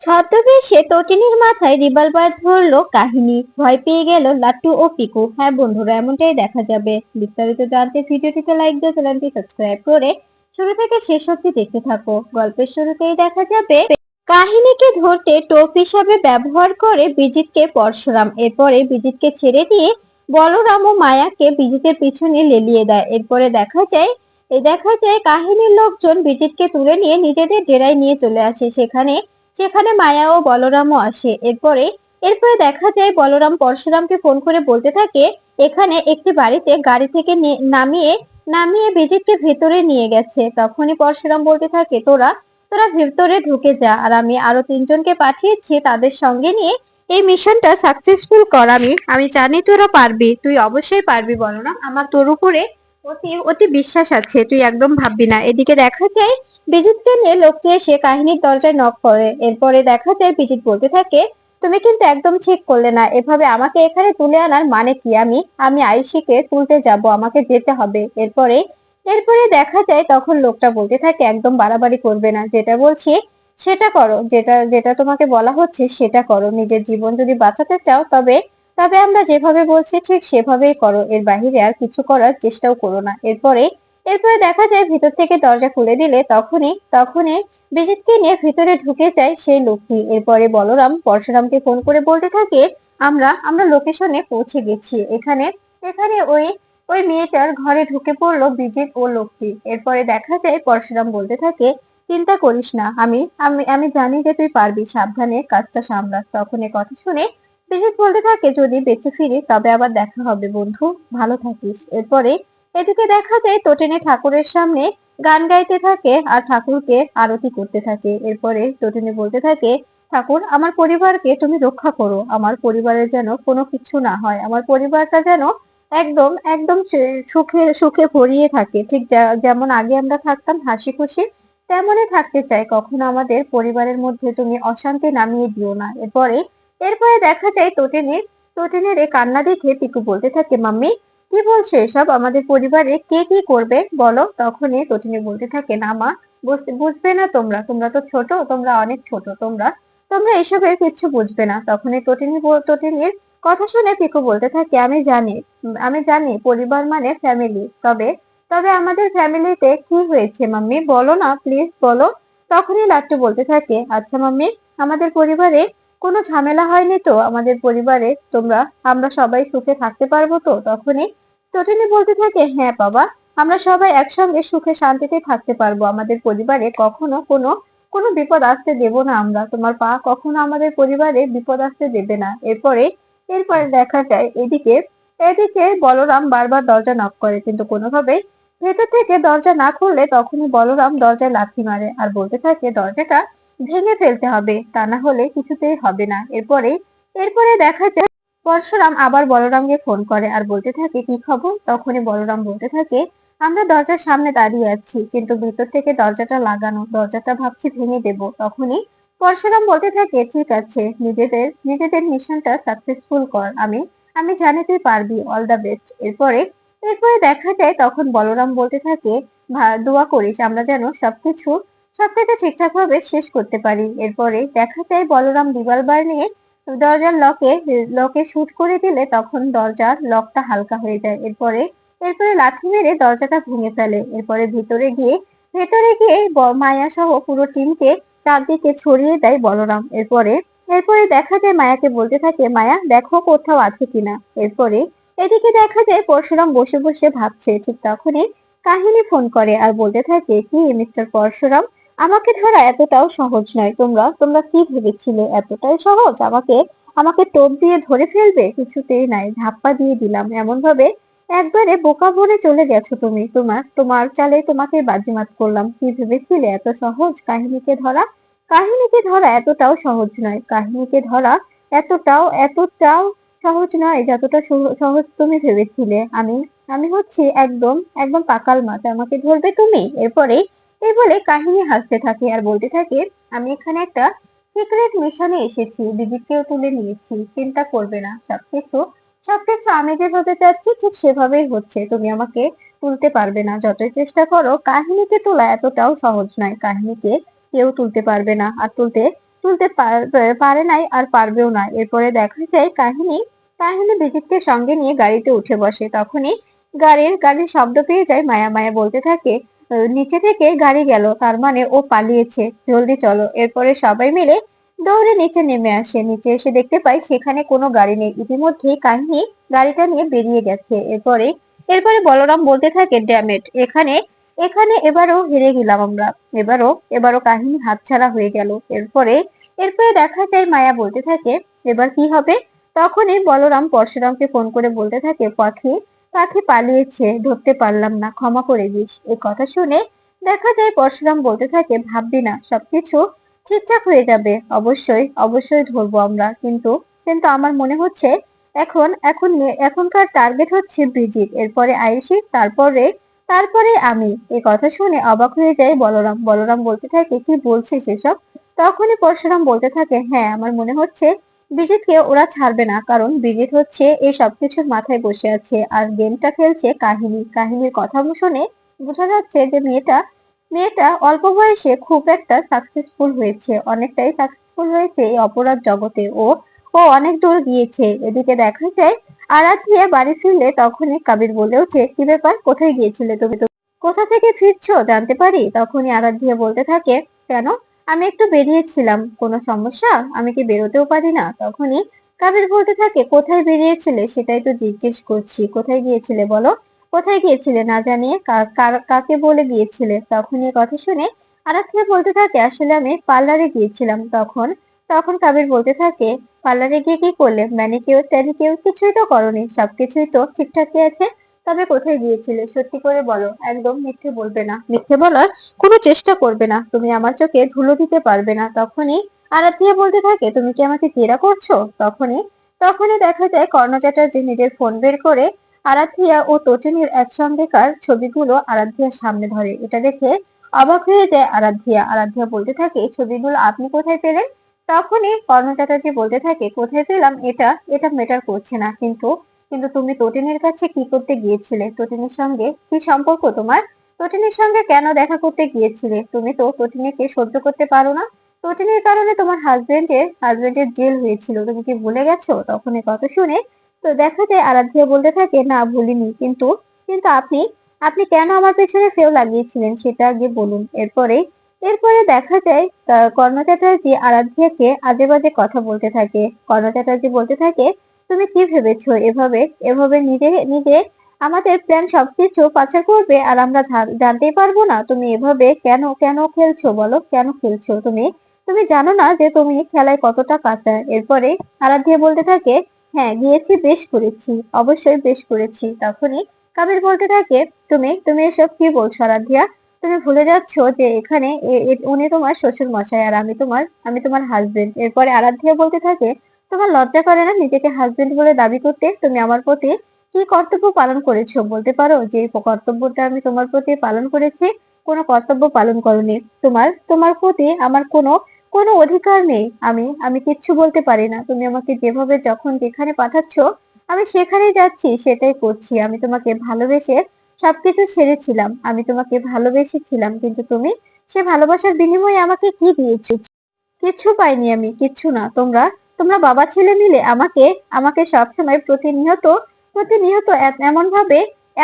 ছদ্মবেশে তটিনীর মাথায় রিভলভার ধরলো কাহিনী, ভয় পেয়ে গেল লাট্টু ও পিকু। হ্যাঁ বন্ধুরা, এমনটাই দেখা যাবে। বিস্তারিত জানতে ভিডিওটিতে লাইক দিয়ে চ্যানেলটি সাবস্ক্রাইব করে শুরু থেকে শেষ অবধি দেখতে থাকো। গল্পের শুরুতেই দেখা যাবে কাহিনীকে ধরতে টোপ হিসাবে ব্যবহার করে বিজিতকে পরশুরাম। এরপরে বিজিতকে ছেড়ে দিয়ে বলরাম ও মায়াকে বিজিতের পিছনে লেলিয়ে দেয়। এরপরে দেখা যায় কাহিনীর লোকজন বিজিতকে তুলে নিয়ে নিজেদের ডেরায় নিয়ে চলে আসে। সেখানে সেখানে মায়া ও বলরামও আসে। এরপরে দেখা যায় বলরাম পরশুরামকে ফোন করে বলতে থাকে এখানে একটি বাড়িতে গাড়ি থেকে নামিয়ে নামিয়ে বিজিতকে ভেতরে নিয়ে গেছে। তখনই পরশুরাম বলতে থাকে তোরা তোরা ভেতরে ঢুকে যা, আর আমি আরো তিনজনকে পাঠিয়েছি, তাদের সঙ্গে নিয়ে এই মিশনটা সাকসেসফুল কর। আমি জানি তোরা পারবি, তুই অবশ্যই পারবি বলরাম, আমার তোর উপরে অতি অতি বিশ্বাস আছে, তুই একদম ভাববি না। এদিকে দেখা যায় বিজিতকে নিয়ে লোকটি এসে কাহিনীর দরজায় নক করে। এরপরে দেখা যায় বিজিত বলতে থাকে তুমি কিন্তু একদম ঠিক করলে না, এভাবে আমাকে এখানে তুলে আনার মানে কি? আমি আমি আয়ুষীকে তুলতে যাব, আমাকে যেতে হবে। এরপরে এরপরে দেখা যায় তখন লোকটা বলতে থাকে একদম বাড়াবাড়ি করবে না, যেটা বলছি সেটা করো, যেটা যেটা তোমাকে বলা হচ্ছে সেটা করো। নিজের জীবন যদি বাঁচাতে চাও তবে তবে আমরা যেভাবে বলছি ঠিক সেভাবেই করো, এর বাহিরে আর কিছু করার চেষ্টাও করো না। এরপরে দেখা যায় ভিতর থেকে দরজা খুলে দিলে তখনই বিজিতকে নিয়ে ভিতরে ঢুকে যায় সেই লোকটি। এরপরে বলরাম পরশুরামকে ফোন করে বলতে থাকে আমরা লোকেশনে পৌঁছে গেছি। এখানে এখানে ওই ওই মেয়েটার ঘরে ঢুকে পড়লো বিজিত ও লোকটি। এরপরে দেখা যায় পরশুরাম বলতে থাকে চিন্তা করিস না, আমি আমি আমি জানি যে তুই পারবি, সাবধানে কাজটা সামলাস। তখন এ কথা শুনে বিজিত বলতে থাকে যদি বেঁচে ফিরি তবে আবার দেখা হবে বন্ধু, ভালো থাকিস। এদিকে দেখা যায় তোটেনে ঠাকুরের সামনে গান গাইতে থাকে আর ঠাকুরকে আরতি করতে থাকে। এরপরে তোটেনে বলতে থাকে ঠাকুর আমার পরিবারকে তুমি রক্ষা করো, আমার পরিবারের যেন কোনো কিছু না হয়, আমার পরিবারটা যেন একদম একদম সুখে সুখে ভরিয়ে থাকে, ঠিক যেমন আগে আমরা থাকতাম হাসি খুশি তেমনই থাকতে চাই। কখনো আমাদের পরিবারের মধ্যে তুমি অশান্তি নামিয়ে দিও না। এরপরে দেখা যায় তোটেনের এই কান্না দেখে পিকু বলতে থাকে মাম্মি কি বলছো এসব? আমাদের পরিবারে কে কি করবে বলো? তখনই তটিনী বলতে থাকে না মা, বুঝবে না, তোমরা তোমরা তো ছোট, তোমরা অনেক ছোট, তোমরা তোমরা এসবের কিচ্ছু বুঝবে না। তখনই তটিনীর কথা শুনে পিকু বলতে থাকে আমি জানি পরিবার মানে ফ্যামিলি, তবে তবে আমাদের ফ্যামিলিতে কি হয়েছে মাম্মি, বলো না প্লিজ বলো। তখনই লাট্টু বলতে থাকে আচ্ছা মাম্মি, আমাদের পরিবারে কোনো ঝামেলা হয়নি তো? আমাদের পরিবারে আমরা সবাই সুখে থাকতে পারবো তো? তখনই তটিনী বলতে থাকে হ্যাঁ বাবা, আমরা সবাই একসঙ্গে সুখে শান্তিতে থাকতে পারবো। আমাদের পরিবারে কখনো কোনো কোনো বিপদ আসতে দেব না আমরা, তোমার পা কখনো আমাদের পরিবারে বিপদ আসতে দেবে না। এরপরে দেখা যায় এদিকে এদিকে বলরাম বারবার দরজা নক করে কিন্তু কোনোভাবেই ভেতর থেকে দরজা না খুললে তখনই বলরাম দরজায় লাথি মারে আর বলতে থাকে দরজাটা ভেঙে ফেলতে হবে, তা না হলে কিছুতেই হবে না। এরপরে দেখা যায় পরশুরাম আবার বলরামকে ফোন করে আর বলতে থাকে কি খবর? তখনই বলরাম বলতে থাকে আমরা দরজার সামনে দাঁড়িয়ে আছি কিন্তু ভেতর থেকে দরজাটা লাগানো, দরজাটা ভাবছি ভেঙে দেব। তখনই পরশুরাম বলতে থাকে ঠিক আছে, নিজেদের নিজেদের মিশনটা সাকসেসফুল কর, আমি আমি জানি তুই পারবি, অল দা বেস্ট। এরপরে দেখা যায় তখন বলরাম বলতে থাকে দোয়া করিস আমরা যেন সবকিছু ঠিকঠাক ভাবে শেষ করতে পারি। এরপরে দেখা যায় বলরাম রিভলভার নিয়ে দরজার লকে শুট করে দিলে তখন দরজার লকটা হালকা হয়ে যায়। এরপরে লাথি মেরে দরজাটা ভেঙে ফেলে। এরপরে ভেতরে গিয়ে মায়া সহ পুরো টিমকে চারদিকে ছড়িয়ে দেয় বলরাম। এরপরে দেখা যায় মায়াকে বলতে থাকে মায়া দেখো কোথাও আছে কিনা। এদিকে দেখা যায় পরশুরাম বসে বসে ভাবছে। ঠিক তখনই কাহিনী ফোন করে আর বলতে থাকে কি মিস্টার পরশুরাম, আমাকে ধরা এতটাও সহজ নয়। তোমরা তোমরা কি ভেবেছিলে এতটাই সহজ আমাকে আমাকে টোপ দিয়ে ধরে ফেলবে? কিছুতেই নাই, ধাপ্পা দিয়ে দিলাম এমন ভাবে, একবারে বোকা বনে চলে গেছো তুমি। তোমার তোমার চালে তোমাকে বাজিমাত করলাম, কি ভেবেছিলে এত সহজ কাহিনীকে ধরা এতটাও সহজ নয়, কাহিনীকে ধরা এতটাও সহজ নয় যতটা সহজ তুমি ভেবেছিলে। আমি আমি হচ্ছি একদম একদম পাকাল মাছ, আমাকে ধরবে তুমি? এই বলে কাহিনী হাসতে থাকে আর বলতে থাকে আমি এখানে একটা সিক্রেট মিশনে এসেছি, বিজিতকেও তুলে নিয়েছি, চিন্তা করবে না, সবকিছু আমি যেভাবে চাচ্ছি ঠিক সেভাবেই হচ্ছে, তুমি আমাকে তুলতে পারবে না, যতই চেষ্টা করো। কাহিনীকে তোলা এতটাও সহজ নয়, কাহিনীকে কেউ তুলতে পারবে না, আর তুলতে তুলতে পারে নাই আর পারবেও না। এরপরে দেখা যায় কাহিনী কাহিনী বিজিতকে সঙ্গে নিয়ে গাড়িতে উঠে বসে। তখনই গাড়ির শব্দ পেয়ে যায় মায়া। মায়া বলতে থাকে, নিচে থেকে গাড়ি গেল, তার মানে ও পালিয়েছে, জলদি চলো। এরপরে সবাই মিলে দৌড়ে নিচে নেমে আসে। নিচে এসে দেখতে পাই সেখানে কোনো গাড়ি নেই, ইতিমধ্যেই কাহিনী গাড়িটা নিয়ে বেরিয়ে গেছে। এরপরে এরপরে বলরাম বলতে থাকে, ড্যামেট, এখানে এখানে এবারও হেরে গেলাম আমরা, এবারও কাহিনী হাতছাড়া হয়ে গেল। এরপরে দেখা যায় মায়া বলতে থাকে, এবার কি হবে? তখনই বলরাম পরশুরামকে ফোন করে বলতে থাকে, পাখি পাখি পালিয়েছে, ধরতে পারলাম না, ক্ষমা করে দিস। এই কথা শুনে দেখা যায় পরশুরাম বলতে থাকে, ভাববি না, সবকিছু ঠিকঠাক হয়ে যাবে, অবশ্যই অবশ্যই ধরবো আমরা, কিন্তু কিন্তু আমার মনে হচ্ছে এখনকার টার্গেট হচ্ছে ব্রিজিত, এরপরে আয়ুষী, তারপরে আমি। এই কথা শুনে অবাক হয়ে যায় বলরাম। বলরাম বলতে থাকে, কি বলছিস এসব? তখনই পরশুরাম বলতে থাকে, হ্যাঁ, আমার মনে হচ্ছে ব্রিজিতকে ওরা ছাড়বে না, কারণ ব্রিজিত হচ্ছে এই সবকিছুর মাথায় বসে আছে আর গেমটা খেলছে কাহিনীর কথা শুনে বোঝা যাচ্ছে যে মেয়েটা অল্প বয়সে খুব একটা সাকসেসফুল হয়েছে, অনেকটাই সাকসেসফুল হয়েছে এই অপরাধ জগতে। ও ও অনেক দূর গিয়েছে। এদিকে দেখা যায় আরাধ্যা বাড়ি ফিরলে তখনই কাবির বলে ওঠে, কি ব্যাপার, কোথায় গিয়েছিলে তুমি? তো কোথা থেকে ফিরছো জানতে পারি? তখনই আরাধ্যা বলতে থাকে, কেন, আমি একটু বেরিয়েছিলাম, কোনো সমস্যা? আমি কি বেরোতেও পারি না? তখনই কাবির বলতে থাকে, কোথায় বেরিয়েছিলে সেটাই তো জিজ্ঞেস করছি, কোথায় গিয়েছিলে বলো, কোথায় গিয়েছিলে না জানিয়ে কাকে বলে গিয়েছিলে? তখন এই কথা শুনে আরাধ্যা বলতে থাকে, আসলে আমি পার্লারে গিয়েছিলাম। তখন তখন কাবির বলতে থাকে, পার্লারে গিয়ে কি করলে? ম্যানিকিউর ট্যানিকিউর কিছুই তো করোনি, সবকিছুই তো ঠিকঠাকই আছে। তবে কোথায় গিয়েছিলে সত্যি করে বলো, একদম মিথ্যে বলবে না, মিথ্যে বলার কোনো চেষ্টা করবে না, তুমি আমার চোখে ধুলো দিতে পারবে না। তখনই আরাধ্যা বলতে থাকে, তুমি কি আমাকে জেরা করছো? তখনই দেখা যায় কর্ণ চ্যাটার্জি নিজের ফোন বের করে আরাধ্যা ও তটিনীর একসঙ্গেকার ছবিগুলো আরাধ্যার সামনে ধরে। এটা দেখে অবাক হয়ে যায় আরাধ্যা বলতে থাকে, এই ছবিগুলো আপনি কোথায় পেলেন? তখনই কর্ণ চ্যাটার্জি বলতে থাকে, কোথায় পেলাম এটা এটা ম্যাটার করছে না, কিন্তু কিন্তু তুমি তটিনীর কাছে কি করতে গিয়েছিলে? তটিনীর সঙ্গে কি সম্পর্ক তোমার? তটিনীর সঙ্গে কেন দেখা করতে গিয়েছিলে? তুমি তো তটিনীকে সহ্য করতে পারো না, তটিনীর কারণে তোমার হাজবেন্ডের জেল হয়েছিল, তুমি কি ভুলে গেছো? তখন এ কথা শুনে তো দেখা যায় আরাধ্যা বলতে থাকে, না ভুলিনি, কিন্তু কিন্তু আপনি আপনি কেন আমার পেছনে ফেউ লাগিয়েছিলেন সেটা আগে বলুন। এরপরে দেখা যায় কর্ণ চ্যাটার্জি আরাধ্যাকে আজে বাজে কথা বলতে থাকে। কর্ণ চ্যাটার্জি বলতে থাকে, তুমি কি ভেবেছো এভাবে এভাবে নিজে নিজে আমাদের প্ল্যান সবকিছু পাচার করবে আর আমরা জানতেই পারবো না? তুমি এভাবে কেন কেন খেলছো বলো, কেন খেলছো তুমি? তুমি জানো না যে তুমি খেলায় কতটা কাঁচা? এরপরে আরাধ্যা বলতে থাকে, হ্যাঁ, গিয়েছি, বেশ করেছি, অবশ্যই বেশ করেছি। তখনই কাবির বলতে থাকে, তুমি তুমি এসব কি বলছো আরাধ্যা? তুমি ভুলে যাচ্ছ যে এখানে উনি তোমার শ্বশুর মশাই আর আমি তোমার হাজবেন্ড। এরপরে আরাধ্যা বলতে থাকে, তোমার লজ্জা করে না নিজেকে হাজবেন্ড বলে দাবি করতে? তুমি আমার প্রতি কি কর্তব্য পালন করেছো বলতে পারো? যে এই কর্তব্যটা আমি তোমার প্রতি পালন করেছি? কোনো কর্তব্য পালন করনি। তোমার প্রতি আমার কোনো কোনো অধিকার নেই। আমি কিচ্ছু বলতে পারি না। তুমি আমাকে যেভাবে যখন যেখানে পাঠাচ্ছ আমি সেখানেই যাচ্ছি, সেটাই করছি। আমি তোমাকে ভালোবেসে সবকিছু ছেড়েছিলাম, আমি তোমাকে ভালোবেসেছিলাম, কিন্তু তুমি সে ভালোবাসার বিনিময়ে আমাকে কি দিয়েছো? কিচ্ছু পাইনি আমি, কিচ্ছু না। তোমরা বাবা ছেলে মিলে আমাকে আমাকে সবসময় প্রতিনিয়ত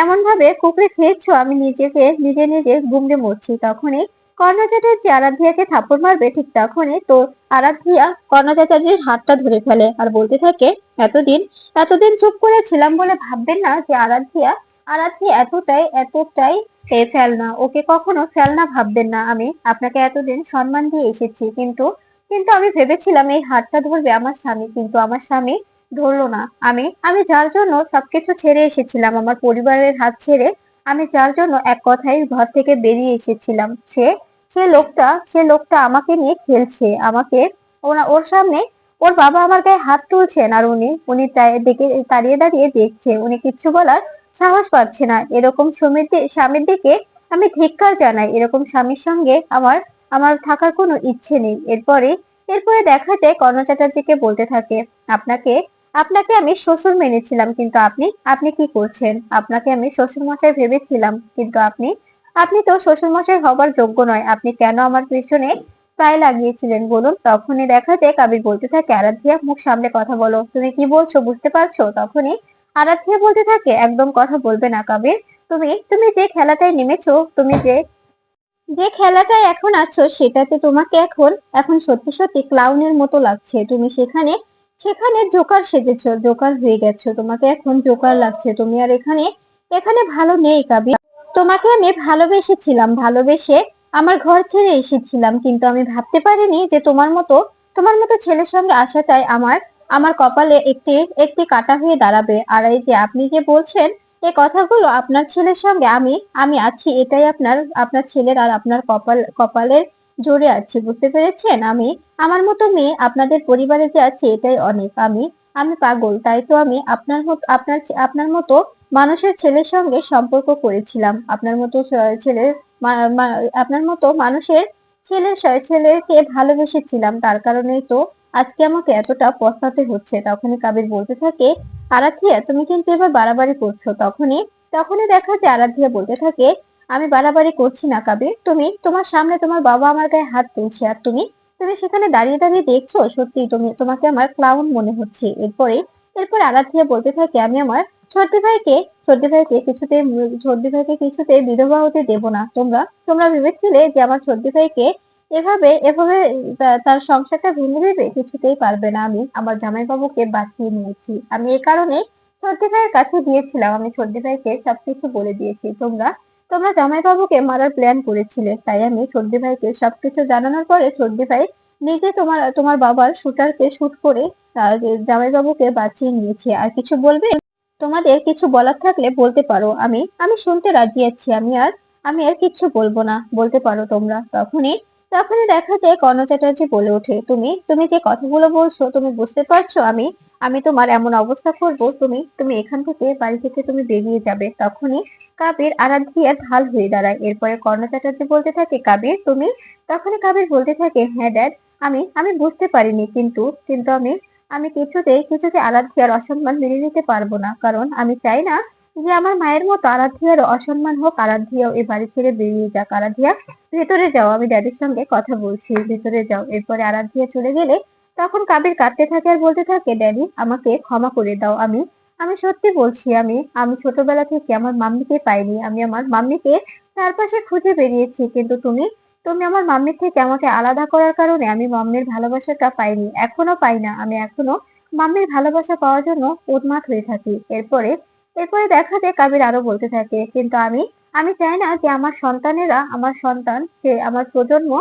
এমন ভাবে কুকড়ে খেয়েছো, আমি নিজে গুমড়ে মরছি। তখনই কর্ণ চ্যাটার্জি আরাধ্যাকে থাপ্পড় মারবে, ঠিক তখনই তো আরাধ্যা কর্ণ চ্যাটার্জির হাতটা ধরে ফেলে আর বলতে থাকে, এতদিন এতদিন চুপ করেছিলাম বলে ভাববেন না যে আরাধ্যা এতটাই ফেলনা, ওকে কখনো ফেলনা ভাববেন না। আমি আপনাকে এতদিন সম্মান দিয়ে এসেছি, কিন্তু কিন্তু আমি ভেবেছিলাম এই হাতটা ধরবে আমার স্বামী, কিন্তু আমার স্বামী ধরলো না। আমি আমি যার জন্য সবকিছু ছেড়ে এসেছিলাম, আমার পরিবারের হাত ছেড়ে আমি যার জন্য এক কথায় ঘর থেকে বেরিয়ে এসেছিলাম, সে লোকটা আমাকে নিয়ে খেলছে। ওর সামনে ওর বাবা আমার গায়ে হাত তুলছেন আর উনি দাঁড়িয়ে দাঁড়িয়ে দেখছে, উনি কিচ্ছু বলার সাহস পাচ্ছে না। এরকম স্বামীর দিকে আমি ধিক্কার জানাই। এরকম স্বামীর সঙ্গে আমার আমার থাকার কোনো ইচ্ছে নেই। এরপরে দেখা যায় কর্ণ চ্যাটার্জিকে বলতে থাকে, আপনাকে আপনাকে আমি শ্বশুর মেনেছিলাম, কিন্তু আপনি আপনি কি করছেন? আপনাকে আমি শ্বশুর মশাই ভেবেছিলাম, কিন্তু আপনি আপনি তো শ্বশুর মশাই হবার যোগ্য নয়। আপনি কেন আমার পেছনে গায়ে লাগিয়েছিলেন বলুন? তখনই দেখা যায় কাবির বলতে থাকে, আরাধ্যা মুখ সামলে কথা বলো, তুমি কি বলছো বুঝতে পারছো? তখনই আরাধ্যা বলতে থাকে, একদম কথা বলবে না কাবির। তুমি তুমি যে খেলাটায় নেমেছো, তুমি যে যে খেলাটায় এখন আছো সেটাতে তোমাকে এখন এখন সত্যি সত্যি ক্লাউনের মতো লাগছে। তুমি সেখানে সেখানে জোকার সেজেছো, জোকার হয়ে গেছো, তোমাকে এখন জোকার লাগছে। তুমি আর এখানে এখানে ভালো নেই কাবির। তোমাকে আমি ভালোবেসেছিলাম, ভালোবেসে আমার ঘর ছেড়ে এসেছিলাম, কিন্তু আমি ভাবতে পারিনি যে তোমার মতো ছেলের সঙ্গে আসাটাই আমার আমার কপালে একটি একটি কাঁটা হয়ে দাঁড়াবে। আর এই যে আপনি যে বলছেন এই কথাগুলো, আপনার ছেলের সঙ্গে আমি আমি আছি, এটাই আপনার আপনার ছেলের আর আপনার কপালের জোরে আছি, বুঝতে পেরেছেন? আমি আমার মতো মেয়ে আপনাদের পরিবারে যে আছে এটাই অনেক। আমি আমি পাগল, তাই তো আমি আপনার মতো মানুষের ছেলের সঙ্গে সম্পর্ক করেছিলাম। আপনার মতো ছেলের আপনার মতো মানুষের ছেলেকে ভালোবেসেছিলাম, তার কারণেই তো আজকে আমাকে এতটা পস্তাতে হচ্ছে। তখনই কাবির বলতে থাকে, আরাধ্যা তুমি কিন্তু এবার বাড়াবাড়ি করছো। তখনই তখনই দেখা যায় আরাধ্যা বলতে থাকে, আমি বাড়াবাড়ি করছি না কাবির, তুমি তোমার সামনে তোমার বাবা আমার গায়ে হাত তুলছে আর তুমি তুমি সেখানে দাঁড়িয়ে দাঁড়িয়ে দেখছো? সত্যি তোমাকে আমার ক্লাউন মনে হচ্ছে। এরপর আরাধ্যা বলতে থাকে, আমি আমার ছোট ভাইকে ছোট ভাইকে কিছুতে বিধবা হতে দেব না। তোমরা তোমরা ভেবেছিলে যে আমার ছোট ভাইকে এভাবে এভাবে তার সংসারটা ভেঙে দেবে? কিছুতেই পারবে না। আমি আমার জামাইবাবুকে বাঁচিয়ে নিয়েছি। আমি এ কারণে ছোট ভাইয়ের কাছে গিয়েছিলাম, আমি ছোট ভাইকে সবকিছু বলে দিয়েছি। তোমরা তোমরা জামাইবাবুকে মারার প্ল্যান করেছিলে, তাই আমি ছোট ভাইকে সবকিছু জানানোর পরে ছোট ভাই নিজে তোমার তোমার বাবার শুটারকে শুট করে জামাইবাবুকে বাঁচিয়ে নিয়েছে। আর কিছু বলবে? তোমাদের কিছু বলার থাকলে বলতে পারো, আমি আমি শুনতে রাজি আছি। আমি আর কিচ্ছু বলবো না, বলতে পারো তোমরা। তখনই দেখা যায় কর্ণ চ্যাটার্জি বলে ওঠে, তুমি তুমি যে কথাগুলো বলছো তুমি বুঝতে পারছো? আমি আমি তোমার এমন অবস্থা করব, তুমি তুমি এখান থেকে বাড়ি থেকে তুমি বেরিয়ে যাবে। তখনই কাবির আরাধ্যার ঢাল হয়ে দাঁড়ায়। এরপরে কর্ণ চ্যাটার্জি বলতে থাকে, কাবির তুমি। তখনই কাবির বলতে থাকে, হ্যাঁ ড্যাড, আমি আমি বুঝতে পারিনি, কিন্তু কিন্তু আমি আমি কিছুতেই আরাধ্যার অসম্মান মেনে নিতে পারবো না। কারণ আমি চাই না যে আমার মায়ের মতো আরাধ্যার অসম্মান হোক, আরাধ্যাও এই বাড়ি ছেড়ে বেরিয়ে যাক। আরাধ্যা ভেতরে যাও, আমি ড্যাডির সঙ্গে কথা বলছি, ভেতরে যাও। এরপরে আরাধ্যা চলে গেলে তখন কাবির কাঁদতে থাকে আর বলতে থাকে, ড্যাডি আমাকে ক্ষমা করে দাও। আমি আমি সত্যি বলছি, আমি আমি ছোটবেলা থেকে আমার মাম্মিকে পাইনি। আমি আমার মাম্মিকে চারপাশে খুঁজে বেরিয়েছি, কিন্তু তুমি তুমি আমার মাম্মির থেকে আমাকে আলাদা করার কারণে আমি মাম্মির ভালোবাসাটা পাইনি, এখনো পাই না। আমি এখনো মাম্মির ভালোবাসা পাওয়ার জন্য উন্মাদ হয়ে থাকি। এরপরে দেখা যায় কাবির আরো বলতে থাকে, কিন্তু আমি আমি চাই না যে আমার সন্তান, সে আমার প্রজন্ম,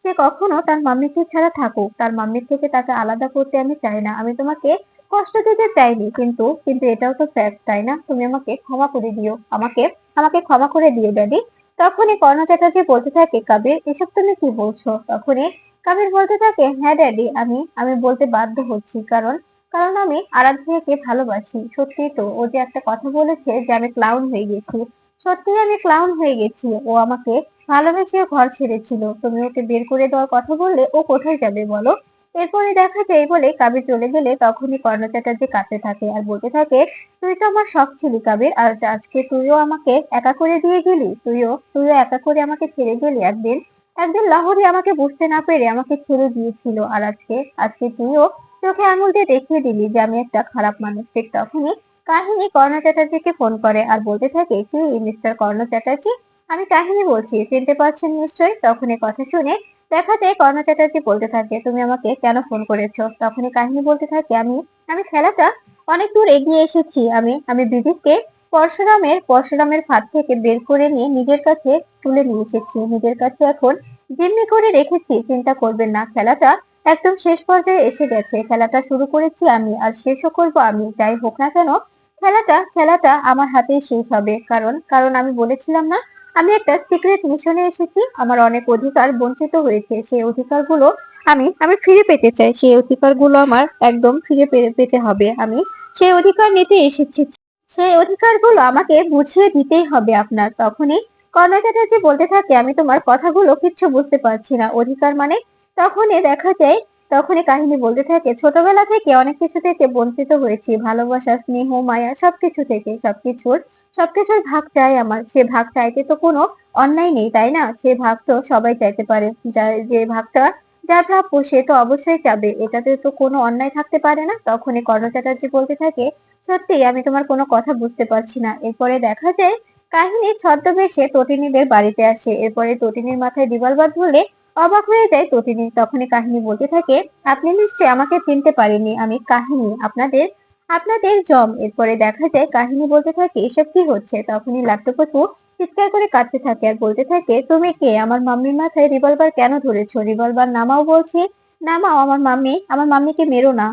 সে কখনো তার মাম্মিকে ছাড়া থাকুক। তার মাম্মির থেকে তাকে আলাদা করতে আমি চাই না। আমি তোমাকে কষ্ট দিতে চাইনি, কিন্তু কিন্তু এটাও তো ফ্যাক্ট, তাই না? তুমি আমাকে ক্ষমা করে দিও, আমাকে আমাকে ক্ষমা করে দিও ড্যাডি। তখনই কর্ণ চ্যাটার্জি বলতে থাকে, কাবির এসব তুমি কি বলছো? তখনই কাবির বলতে থাকে, হ্যাঁ ড্যাডি, আমি আমি বলতে বাধ্য হচ্ছি, কারণ কারণ আমি আরাধ্যাকে ভালোবাসি। সত্যি তো, ও যে একটা কথা বলেছে যে আমি ক্লাউন হয়ে গেছি, সত্যি আমি ক্লাউন হয়ে গেছি। ও আমাকে ভালোবেসে ঘর ছেড়েছিল, তুমি ওকে বের করে দেওয়ার কথা বললে ও কোথায় যাবে বলো? এরপরে দেখা যায় বলে কাবির চলে গেলে তখনই কর্ণ চ্যাটার্জি কাঁদতে থাকে আর বলতে থাকে, তুই তো আমার শখ ছিলি কাবির, আর আজকে তুইও আমাকে একা করে দিয়ে গেলি। তুইও একা করে আমাকে ছেড়ে গেলি। একদিন একদিন লাহোরে আমাকে বুঝতে না পেরে আমাকে ছেড়ে দিয়েছিল, আর আজকে আজকে তুইও চোখে আঙুল দিয়ে দেখিয়ে দিলি যে আমি একটা খারাপ মানুষ। ঠিক তখনই কাহিনী কর্ণ চ্যাটার্জিকে ফোন করে আর বলতে থাকে, কি মিস্টার কর্ণ চ্যাটার্জি, আমি কাহিনী বলছি, চিনতে পারছেন নিশ্চয়ই? তখন এই কথা শুনে দেখা যায় কর্ণ চ্যাটার্জি বলতে থাকে, তুমি আমাকে কেন ফোন করেছো? তখনই কাহিনী বলতে থাকে, আমি আমি খেলাটা অনেক দূর এগিয়ে এসেছি। আমি আমি বিজিতকে পরশুরামের ফাঁদ থেকে বের করে নিয়ে নিজের কাছে তুলে নিয়ে এসেছি, নিজের কাছে এখন জিম্মি করে রেখেছি। চিন্তা করবেন না, খেলাটা একদম শেষ পর্যায়ে এসে গেছে। খেলাটা শুরু করেছি আমি আর শেষও করব আমি। যাই হোক না কেন, খেলাটা আমার হাতেই শেষ হবে। কারণ কারণ আমি বলেছিলাম না, আমি একটা সিক্রেট মিশনে এসেছি। আমার অনেক অধিকার বঞ্চিত হয়েছে, সেই অধিকারগুলো আমি আমি ফিরে পেতে চাই। সেই অধিকারগুলো আমার একদম ফিরে পেতে হবে। আমি সেই অধিকার নিতে এসেছি, সেই অধিকারগুলো আমাকে বুঝিয়ে দিতেই হবে আপনার। তখনই কর্ণ চ্যাটার্জি বলতে থাকে, আমি তোমার কথাগুলো কিচ্ছু বুঝতে পারছি না, অধিকার মানে? তখনই দেখা যায় তখনই কাহিনী বলতে থাকে, ছোটবেলা থেকে অনেক কিছু থেকে বঞ্চিত হয়েছি, ভালোবাসা, স্নেহ, মায়া, সবকিছু থেকে। সবকিছুর ভাগ চাই আমার। সে ভাগ চাইতে তো কোনো অন্যায় নেই, তাই না? সে ভাগ তো সবাই চাইতে পারে, যে ভাগটা যার প্রাপ্য সে তো অবশ্যই চাবে, এটাতে তো কোনো অন্যায় থাকতে পারে না। তখনই কর্ণ চ্যাটার্জি বলতে থাকে, সত্যি আমি তোমার কোনো কথা বুঝতে পারছি না। এরপরে দেখা যায় কাহিনী ছদ্মবেশে তটিনীদের বাড়িতে আসে। এরপরে তটিনীর মাথায় রিভলভার ধরলে অবাক হয়ে যায় তটিনী। তখনই কাহিনী বলতে থাকে, আপনি নিশ্চয়ই আমাকে চিনতে পারেননি, আমি কাহিনী, আপনাদের আপনাদের জম। এরপরে দেখা যায় কাহিনী বলতে থাকে, এসব কি হচ্ছে? তখনই লাট্টুপটু চিৎকার করে কাঁদতে থাকে আর বলতে থাকে, তুমি কে? আমার মাম্মির মাথায় রিভলভার কেন ধরেছো? রিভলভার নামাও বলছি, নামাও। আমার মাম্মিকে মেরো না।